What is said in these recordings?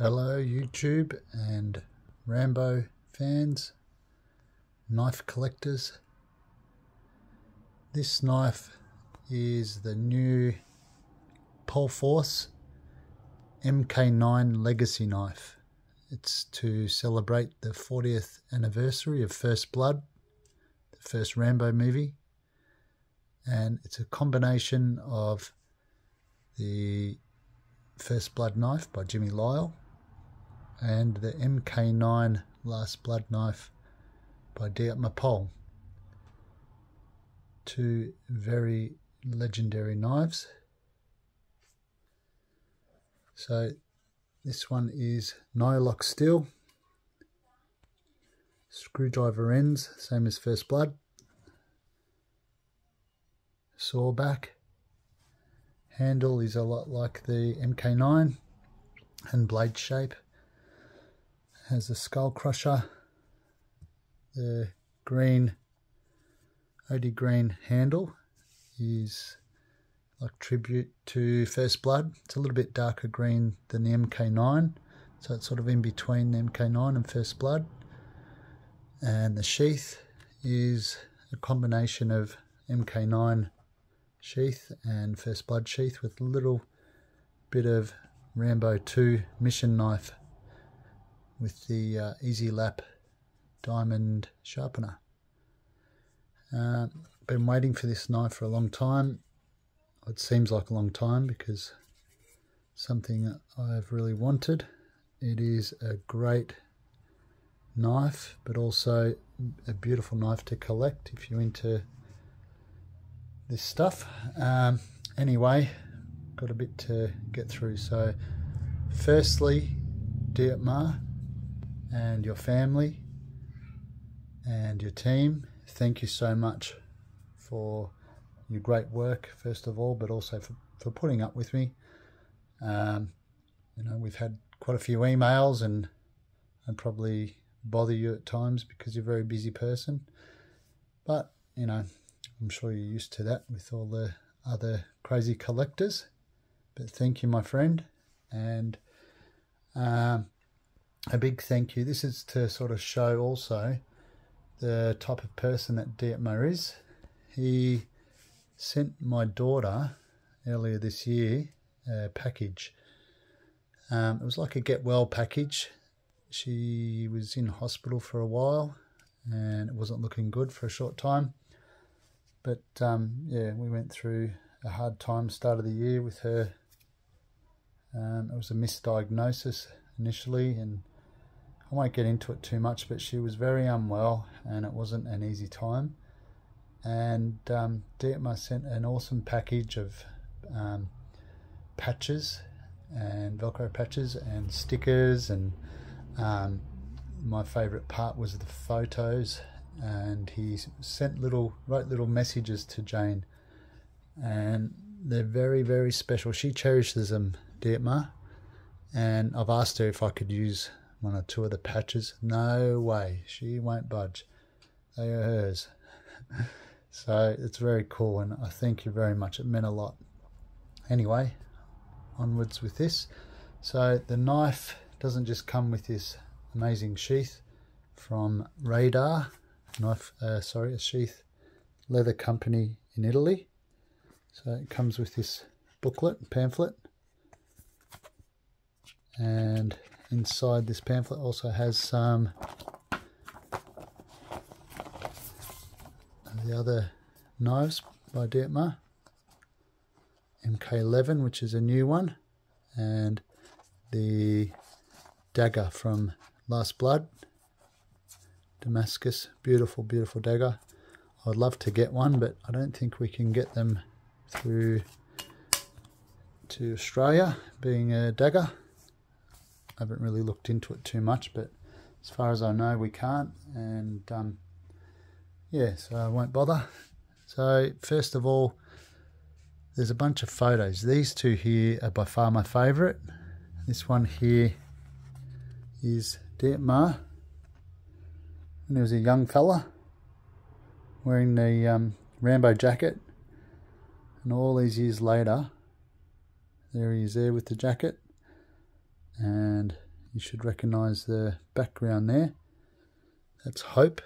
Hello YouTube and Rambo fans, knife collectors. This knife is the new Pohl Force Mk9 Legacy knife. It's to celebrate the 40th anniversary of First Blood, the first Rambo movie, and it's a combination of the First Blood knife by Jimmy Lyle and the Mk9 Last Blood knife by Dietmar Pohl. Two very legendary knives. So this one is nylock steel, screwdriver ends, same as First Blood, saw back. Handle is a lot like the Mk9 and blade shape. Has a skull crusher. The green OD green handle is like tribute to First Blood. It's a little bit darker green than the Mk9, so it's sort of in between the Mk9 and First Blood. And the sheath is a combination of Mk9 sheath and First Blood sheath with a little bit of Rambo 2 mission knife with the Easy Lap diamond sharpener. Been waiting for this knife for a long time. It seems like a long time because something I've really wanted. It is a great knife, but also a beautiful knife to collect if you're into this stuff. Anyway, got a bit to get through. So firstly, Dietmar and your family and your team, thank you so much for your great work first of all, but also for putting up with me. You know, we've had quite a few emails and I probably bother you at times because you're a very busy person, but you know, I'm sure you're used to that with all the other crazy collectors. But thank you, my friend, and a big thank you. This is to sort of show also the type of person that Dietmar is. He sent my daughter earlier this year a package. It was like a get well package. She was in hospital for a while and it wasn't looking good for a short time. But yeah, we went through a hard time start of the year with her. It was a misdiagnosis initially, and I won't get into it too much, but she was very unwell and it wasn't an easy time. And Dietmar sent an awesome package of patches and Velcro patches and stickers, and my favourite part was the photos. And he wrote little messages to Jane, and they're very, very special. She cherishes them, Dietmar, and I've asked her if I could use one or two of the patches. No way, she won't budge. They are hers. So it's very cool, and I thank you very much. It meant a lot. Anyway, onwards with this. So the knife doesn't just come with this amazing sheath from Radar a sheath leather company in Italy. So it comes with this pamphlet, and inside this pamphlet also has some of the other knives by Dietmar. Mk11, which is a new one, and the dagger from Last Blood, Damascus, beautiful, beautiful dagger. I'd love to get one, but I don't think we can get them through to Australia, being a dagger. I haven't really looked into it too much, but as far as I know, we can't. And yeah, so I won't bother. So first of all, there's a bunch of photos. These two here are by far my favourite. This one here is Dietmar when he was a young fella, wearing the Rambo jacket, and all these years later, there he is there with the jacket, and you should recognise the background there. That's Hope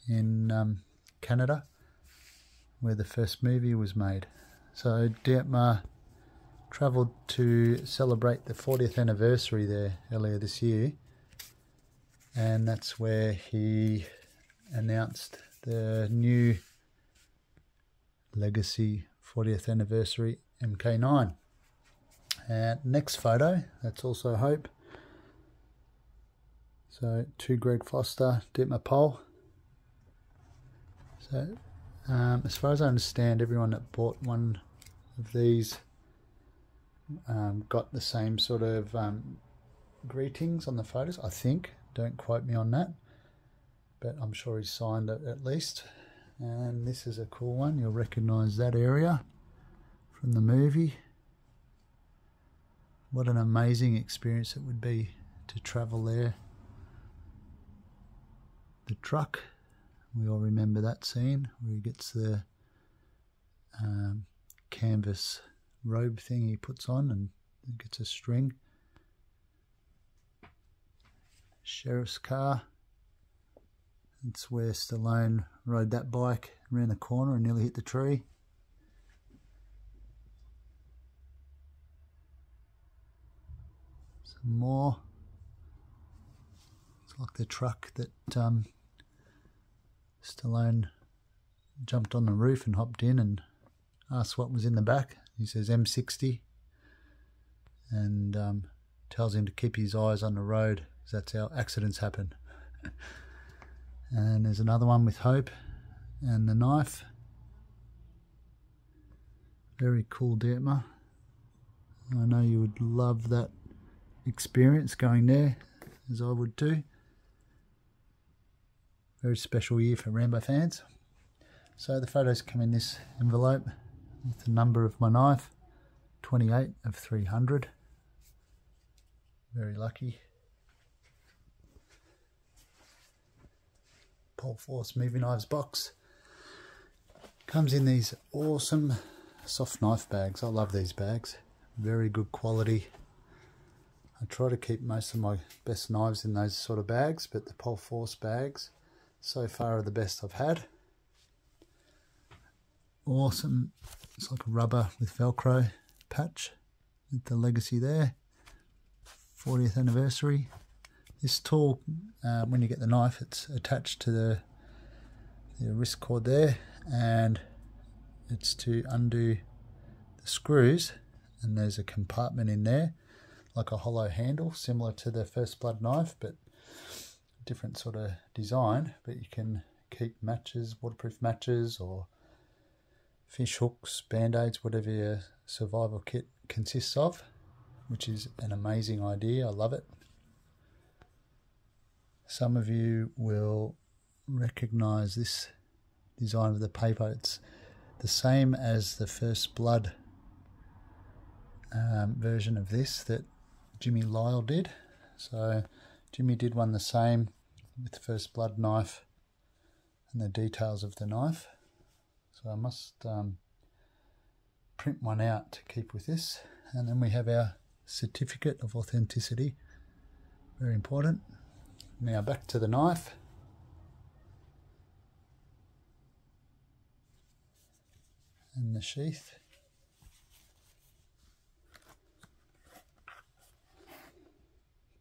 in Canada, where the first movie was made. So Dietmar travelled to celebrate the 40th anniversary there earlier this year, and that's where he announced the new Legacy 40th anniversary Mk9. And next photo, that's also Hope. So to Greg Foster, Dietmar Pohl. So as far as I understand, everyone that bought one of these got the same sort of greetings on the photos, I think. Don't quote me on that, but I'm sure he signed it at least. And this is a cool one. You'll recognise that area from the movie. What an amazing experience it would be to travel there. The truck, we all remember that scene where he gets the canvas robe thing he puts on and gets a string. Sheriff's car. It's where Stallone rode that bike around the corner and nearly hit the tree. Some more. It's like the truck that Stallone jumped on the roof and hopped in and asked what was in the back. He says M60 and tells him to keep his eyes on the road, because that's how accidents happen. And there's another one with Hope and the knife. Very cool, Dietmar. I know you would love that experience going there, as I would too. Very special year for Rambo fans. So the photos come in this envelope with the number of my knife, 28 of 300. Very lucky. Pole Force movie knives box. Comes in these awesome soft knife bags. I love these bags. Very good quality. I try to keep most of my best knives in those sort of bags, but the Pole Force bags so far are the best I've had. Awesome. It's like a rubber with Velcro patch with the Legacy there. 40th anniversary. This tool, when you get the knife, it's attached to the wrist cord there, and it's to undo the screws, and there's a compartment in there like a hollow handle similar to the First Blood knife, but different sort of design. But you can keep matches, waterproof matches, or fish hooks, band-aids, whatever your survival kit consists of, which is an amazing idea. I love it. Some of you will recognize this design of the paper. It's the same as the First Blood version of this that Jimmy Lyle did. So Jimmy did one the same with the First Blood knife and the details of the knife. So I must print one out to keep with this. And then we have our certificate of authenticity. Very important. Now back to the knife. And the sheath.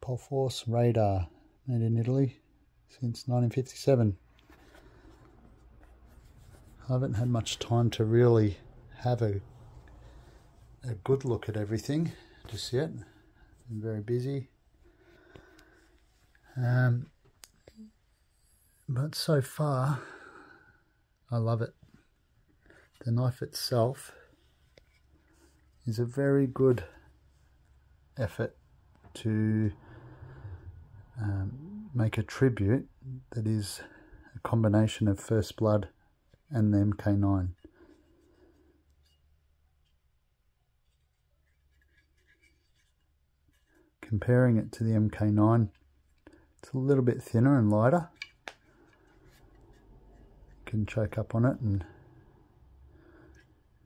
Pole Force radar, made in Italy since 1957. I haven't had much time to really have a good look at everything just yet. Been very busy. But so far, I love it. The knife itself is a very good effort to make a tribute that is a combination of First Blood and the Mk9. Comparing it to the Mk9, it's a little bit thinner and lighter. You can choke up on it and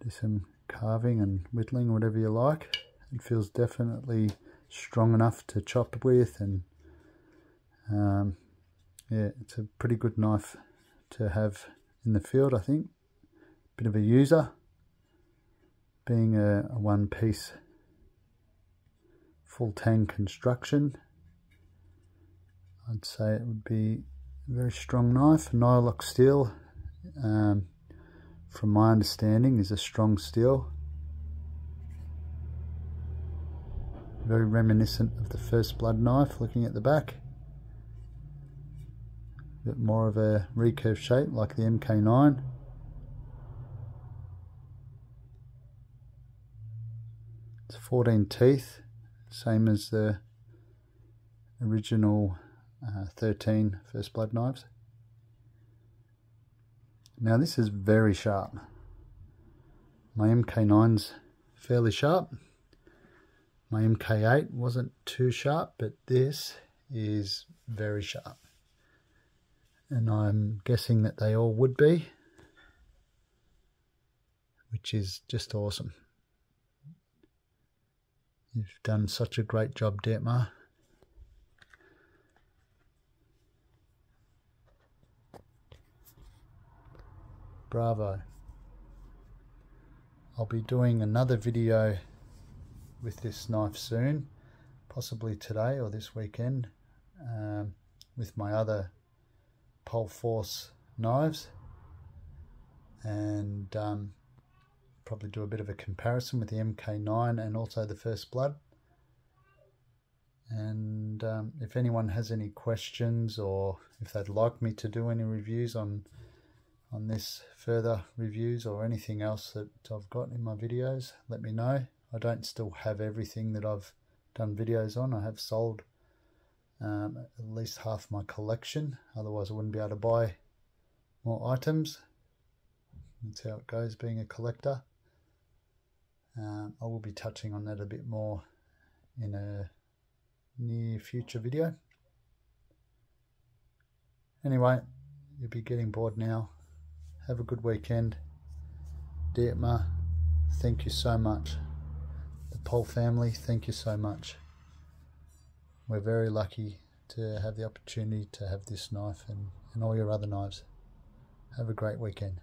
do some carving and whittling, whatever you like. It feels definitely strong enough to chop with, and yeah, it's a pretty good knife to have in the field, I think. Bit of a user, being a one-piece full tang construction. I'd say it would be a very strong knife. Nylock steel, from my understanding, is a strong steel. Very reminiscent of the First Blood knife, looking at the back. A bit more of a recurve shape like the Mk9. It's 14 teeth, same as the original 13 First Blood knives. Now this is very sharp. My Mk9's fairly sharp. My Mk8 wasn't too sharp, but this is very sharp. And I'm guessing that they all would be, which is just awesome. You've done such a great job, Dietmar. Bravo. I'll be doing another video with this knife soon, possibly today or this weekend, with my other Pohl Force knives, and probably do a bit of a comparison with the Mk9 and also the First Blood. And if anyone has any questions, or if they'd like me to do any reviews on this, further reviews or anything else that I've got in my videos, let me know. I don't still have everything that I've done videos on. I have sold at least half my collection, otherwise I wouldn't be able to buy more items. That's how it goes being a collector. I will be touching on that a bit more in a near future video. Anyway, you'll be getting bored now. Have a good weekend. Dietmar, thank you so much. The Pohl family, thank you so much. We're very lucky to have the opportunity to have this knife and all your other knives. Have a great weekend.